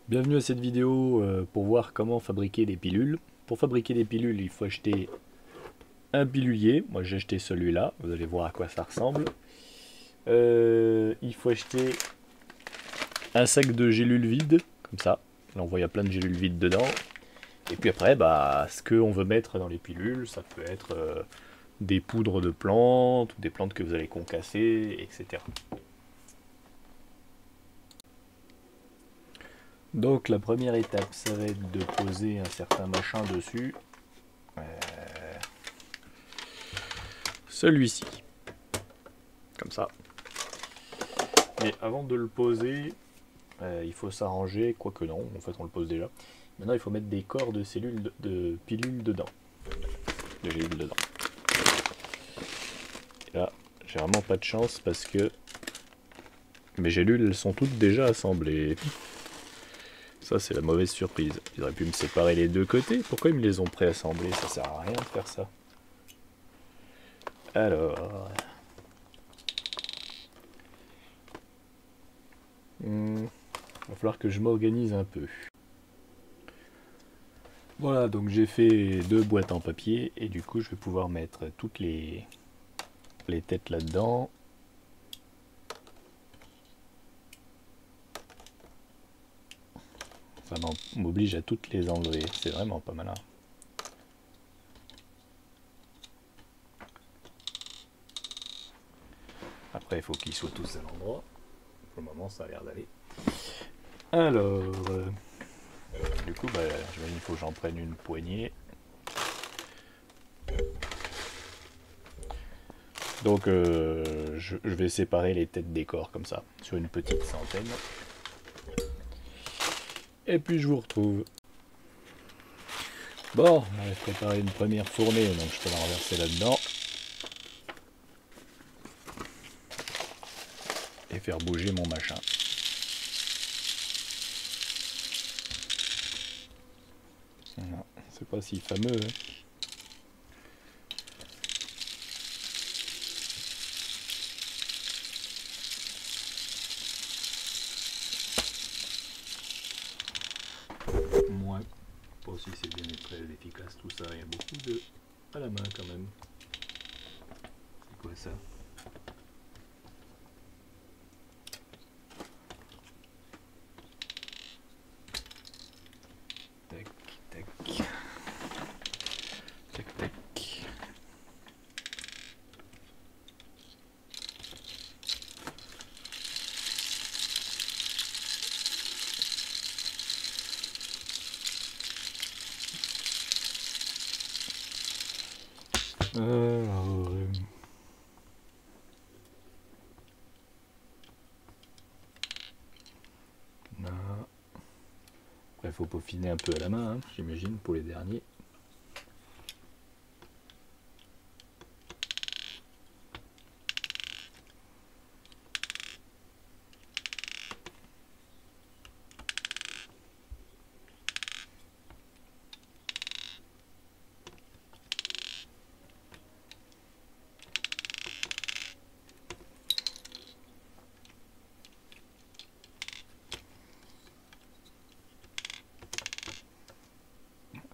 Bienvenue à cette vidéo pour voir comment fabriquer des pilules. Pour fabriquer des pilules, il faut acheter un pilulier. Moi j'ai acheté celui-là, vous allez voir à quoi ça ressemble. Il faut acheter un sac de gélules vides, comme ça. Là on voit il y a plein de gélules vides dedans. Et puis après, ce qu'on veut mettre dans les pilules, ça peut être des poudres de plantes, ou des plantes que vous allez concasser, etc. Donc la première étape, ça va être de poser un certain machin dessus. Celui-ci. Comme ça. Mais avant de le poser, il faut s'arranger, quoique non, en fait on le pose déjà. Maintenant il faut mettre des corps de cellules de pilules dedans. De gélules dedans. Et là, j'ai vraiment pas de chance parce que mes gélules elles sont toutes déjà assemblées. Ça c'est la mauvaise surprise. Ils auraient pu me séparer les deux côtés. Pourquoi ils me les ont préassemblés? Ça sert à rien de faire ça. Alors... va falloir que je m'organise un peu. Voilà, donc j'ai fait deux boîtes en papier et du coup je vais pouvoir mettre toutes les têtes là-dedans. Ça m'oblige à toutes les enlever, c'est vraiment pas malin. Après il faut qu'ils soient tous à l'endroit. Pour le moment ça a l'air d'aller. Alors, du coup il faut que j'en prenne une poignée. Donc je vais séparer les têtes des corps comme ça, sur une petite centaine. Et puis je vous retrouve. Bon, on va préparer une première fournée, donc je peux la renverser là-dedans. Et faire bouger mon machin. Voilà, c'est pas si fameux, hein. Moi, pas si c'est bien et très efficace tout ça, il y a beaucoup de à la main quand même. C'est quoi ça? Tac, tac. Tac, tac. Alors, là. Après, il faut peaufiner un peu à la main, hein, j'imagine, pour les derniers.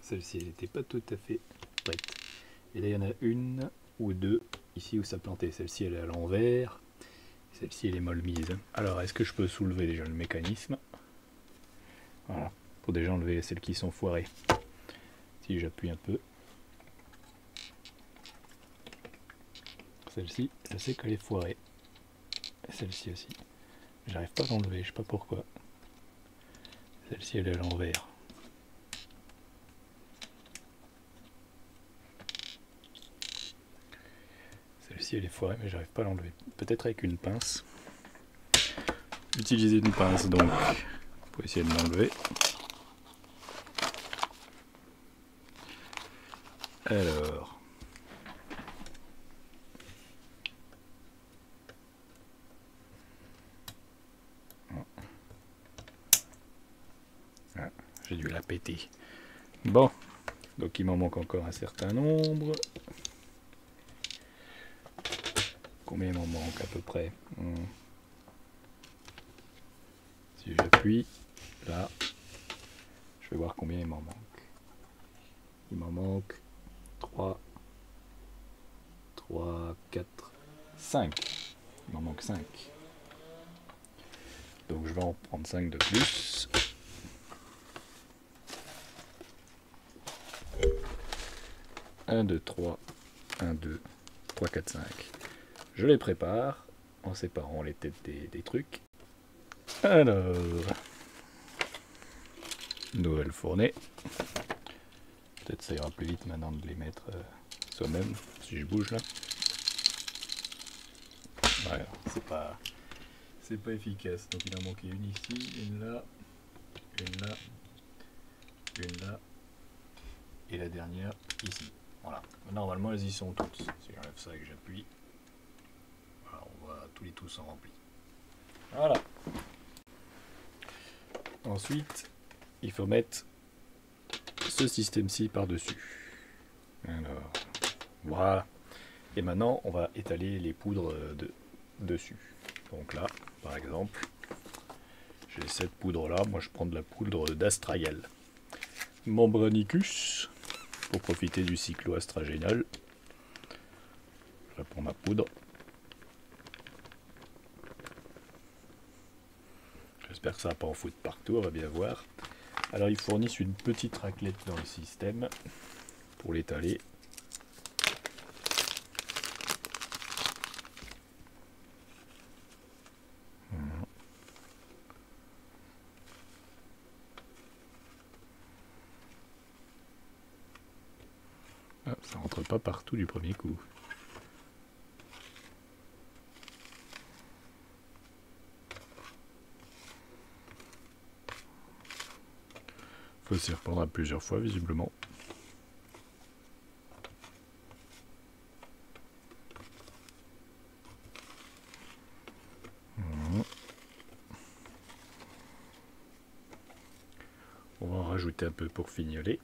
Celle-ci, elle n'était pas tout à fait prête. Et là, il y en a une ou deux ici où ça plantait. Celle-ci, elle est à l'envers. Celle-ci, elle est molle mise. Alors, est-ce que je peux soulever déjà le mécanisme? Voilà, pour déjà enlever celles qui sont foirées. Si j'appuie un peu. Celle-ci, je sais qu'elle est foirée. Et celle-ci aussi. J'arrive pas à l'enlever, je sais pas pourquoi. Celle-ci, elle est à l'envers. Celle-ci, elle est foirée, mais j'arrive pas à l'enlever. Peut-être avec une pince. Utiliser une pince, donc, pour essayer de l'enlever. Alors... Ah, j'ai dû la péter. Bon, donc il m'en manque encore un certain nombre. Combien il m'en manque à peu près? Si j'appuie, là, vais voir combien il m'en manque. Il m'en manque 3, 4, 5. Il m'en manque 5. Donc je vais en prendre 5 de plus. 1, 2, 3. 1, 2, 3, 4, 5. Je les prépare en séparant les têtes des trucs. Alors, nouvelle fournée. Peut-être ça ira plus vite maintenant de les mettre soi-même, si je bouge là. Ouais, c'est pas efficace. Donc il en manquait une ici, une là, une là, une là, et la dernière ici. Voilà. Normalement elles y sont toutes. Si j'enlève ça et que j'appuie, voilà, on voit tous les trous sont remplis. Voilà. Ensuite, il faut mettre ce système-ci par-dessus. Alors, voilà. Et maintenant, on va étaler les poudres dessus. Donc là, par exemple, j'ai cette poudre-là. Moi, je prends de la poudre d'Astragal Membranicus pour profiter du cycloastragénal. Je prends ma poudre. J'espère que ça va pas en foutre partout, on va bien voir. Alors ils fournissent une petite raclette dans le système pour l'étaler. Ah, ça rentre pas partout du premier coup. Faut s'y reprendre à plusieurs fois visiblement. On va en rajouter un peu pour fignoler.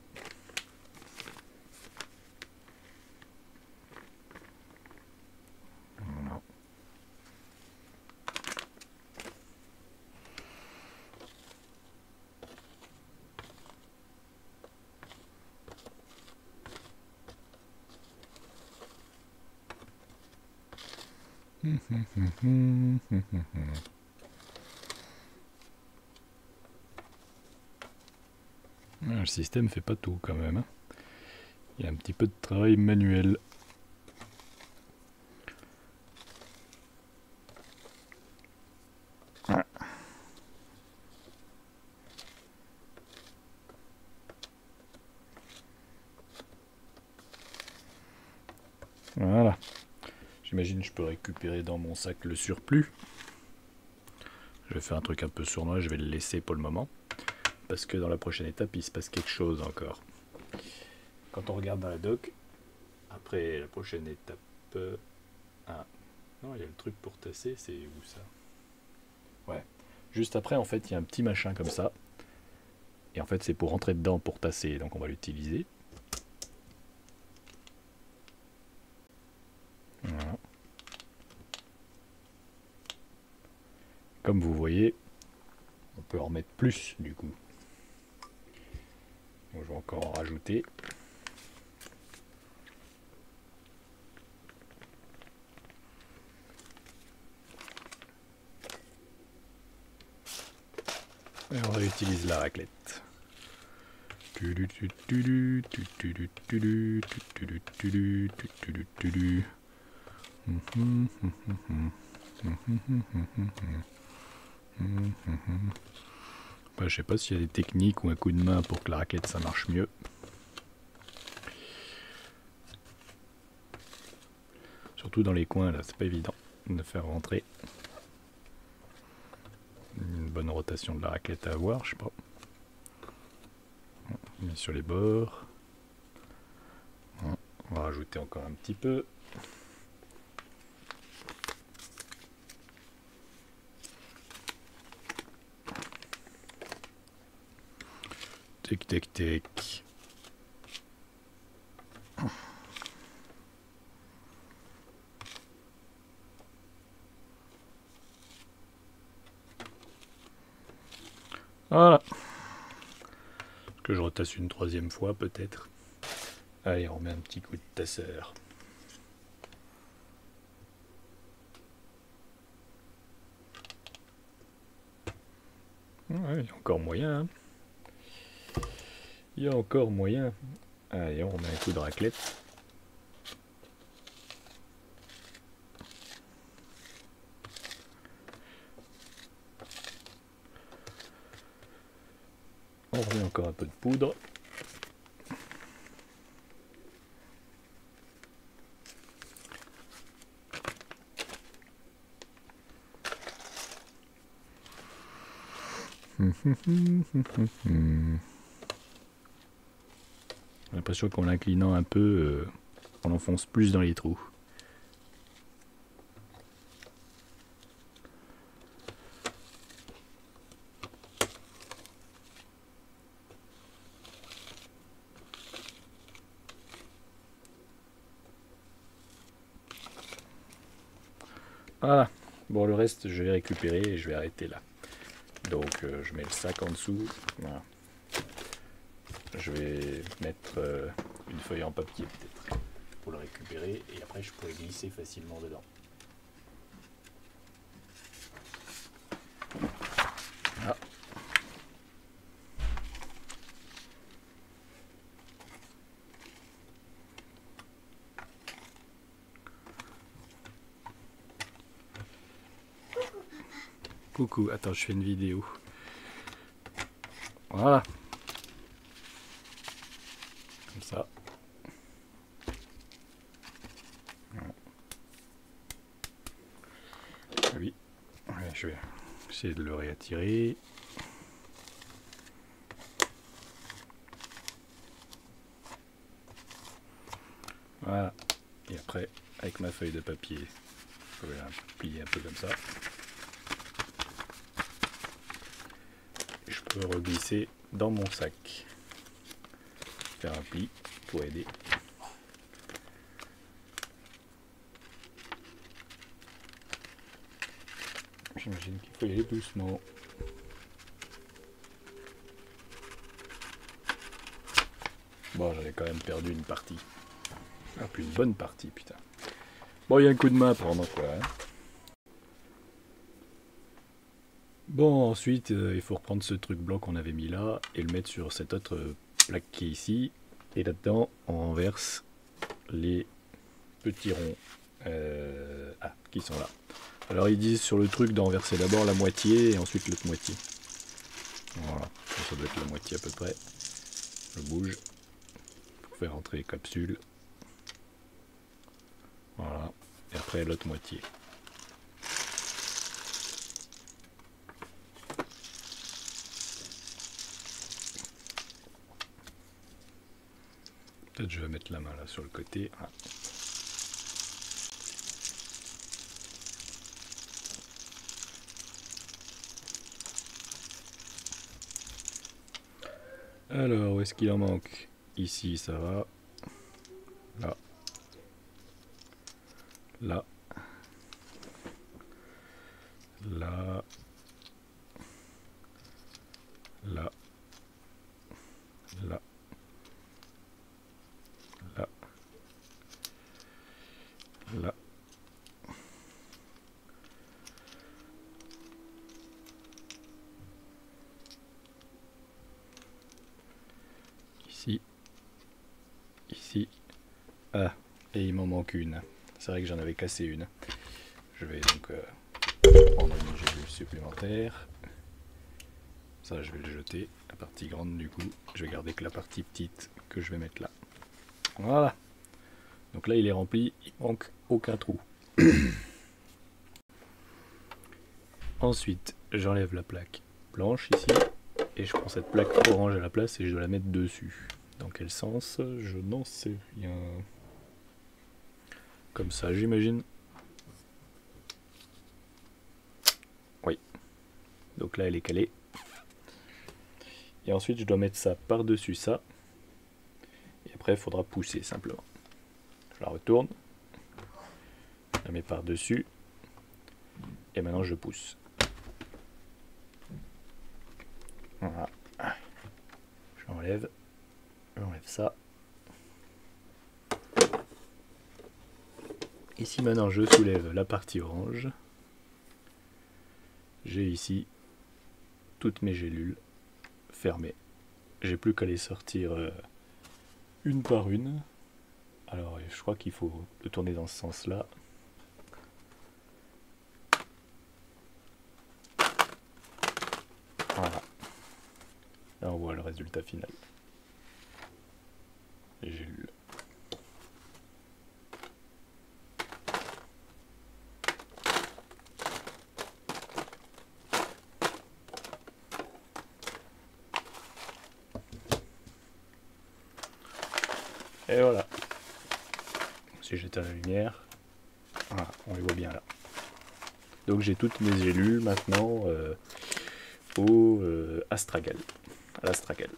Voilà. Le système fait pas tout quand même. Il y a un petit peu de travail manuel. Voilà. J'imagine que je peux récupérer dans mon sac le surplus. Je vais faire un truc un peu sournois, je vais le laisser pour le moment. Parce que dans la prochaine étape, il se passe quelque chose encore. Quand on regarde dans la doc, après la prochaine étape... Ah, non, il y a le truc pour tasser, c'est où ça? Ouais. Juste après, en fait, il y a un petit machin comme ça. Et en fait, c'est pour rentrer dedans pour tasser, donc on va l'utiliser. Voilà. Comme vous voyez, on peut en remettre plus du coup. Donc, je vais encore en rajouter. Et on réutilise la raclette. Bah, je sais pas s'il y a des techniques ou un coup de main pour que la raclette ça marche mieux. Surtout dans les coins là, c'est pas évident de faire rentrer. Une bonne rotation de la raclette à avoir, je sais pas. On met sur les bords. On va rajouter encore un petit peu. Tic tic tic. Voilà. que je retasse une troisième fois peut-être. Allez, on remet un petit coup de tasseur. Ouais, il y a encore moyen. Hein. Il y a encore moyen. Allez, on remet un coup de raclette. On remet encore un peu de poudre. J'ai l'impression qu'en l'inclinant un peu, on enfonce plus dans les trous. Voilà. Bon, le reste, je vais récupérer et je vais arrêter là. Donc, je mets le sac en dessous. Voilà. Je vais mettre une feuille en papier peut-être pour le récupérer et après je pourrais glisser facilement dedans. Ah. Coucou, attends, je fais une vidéo. Voilà. Comme ça. Oui. Ouais, je vais essayer de le réattirer. Voilà. Et après, avec ma feuille de papier, je vais la plier un peu comme ça. Et je peux reglisser dans mon sac. Faire un pli pour aider. J'imagine qu'il faut y aller doucement. Bon, j'avais quand même perdu une partie. Ah, puis une bonne partie, putain. Bon, il y a un coup de main à prendre, quoi. Hein. Bon, ensuite, il faut reprendre ce truc blanc qu'on avait mis là et le mettre sur cette autre plaque qui est ici. Et là-dedans, on renverse les petits ronds qui sont là. Alors, ils disent sur le truc d'enverser d'abord la moitié et ensuite l'autre moitié. Voilà, ça doit être la moitié à peu près. Je bouge pour faire entrer les capsules. Voilà, et après l'autre moitié. Peut-être je vais mettre la main là sur le côté. Ah. Alors, où est-ce qu'il en manque? Ici, ça va. Là. Là. Là. Là. Là. Là. Là. Ici. Ici. Ah, et il m'en manque une. C'est vrai que j'en avais cassé une. Je vais donc prendre une gélule supplémentaire. Ça, je vais le jeter. La partie grande, du coup, je vais garder que la partie petite que je vais mettre là. Voilà. Donc là, il est rempli. Il manque aucun trou. Ensuite, j'enlève la plaque blanche ici. Et je prends cette plaque orange à la place et je dois la mettre dessus. Dans quel sens? Je n'en sais rien. Comme ça, j'imagine. Oui. Donc là, elle est calée. Et ensuite, je dois mettre ça par-dessus ça. Et après, il faudra pousser simplement. Je la retourne. Je la mets par-dessus. Et maintenant, je pousse. Voilà. J'enlève. j'enlève ça. Ici maintenant je soulève la partie orange. J'ai ici toutes mes gélules fermées. J'ai plus qu'à les sortir une par une. Alors je crois qu'il faut le tourner dans ce sens-là. Voilà. Là on voit le résultat final. Les gélules. Et voilà. Si j'éteins la lumière, voilà, on les voit bien là. Donc j'ai toutes mes gélules maintenant au astragal. À l'astragal.